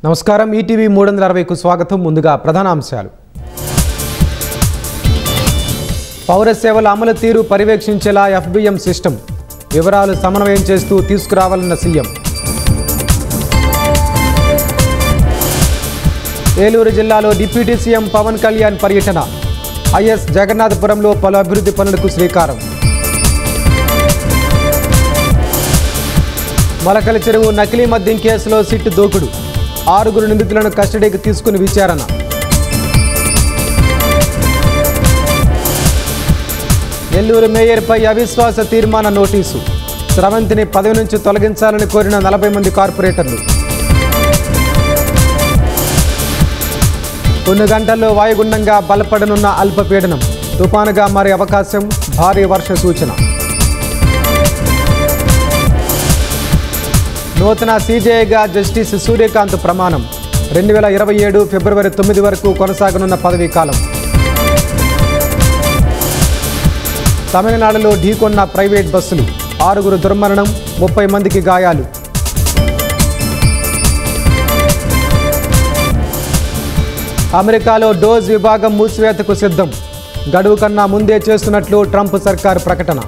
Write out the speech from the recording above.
నమస్కారం ఈటీవీ 360కు స్వాగతం. ముందుగా ప్రధానాంశాలు. పౌర సేవల అమలు తీరు పర్యవేక్షించేలా ఎఫ్బిఎం సిస్టమ్ వివరాలు సమన్వయం చేస్తూ తీసుకురావాలన్న సీఎం. ఏలూరు జిల్లాలో డిప్యూటీ సీఎం పవన్ కళ్యాణ్ పర్యటన. ఐఎస్ జగన్నాథపురంలో పలు అభివృద్ధి పనులకు శ్రీకారం. మలకల చెరువు నకిలీ మద్యం కేసులో సిట్ దూకుడు. 6 నిందితులను కస్టడీకి తీసుకుని విచారణ. నెల్లూరు మేయర్పై అవిశ్వాస తీర్మాన నోటీసు. స్రవంతిని పదవి నుంచి తొలగించాలని కోరిన 40 మంది కార్పొరేటర్లు. కొన్ని గంటల్లో వాయుగుండంగా బలపడనున్న అల్పపీడనం. తుపానుగా మారే అవకాశం. భారీ వర్ష సూచన. నూతన సీజేఐగా జస్టిస్ సూర్యకాంత్ ప్రమాణం. 2027 ఫిబ్రవరి 9 వరకు కొనసాగనున్న పదవీ కాలం. తమిళనాడులో ఢీకొన్న ప్రైవేట్ బస్సులు. 6 దుర్మరణం, 30 మందికి గాయాలు. అమెరికాలో డోస్ విభాగం మూసివేతకు సిద్ధం. గడువు కన్నా ముందే చేస్తున్నట్లు ట్రంప్ సర్కారు ప్రకటన.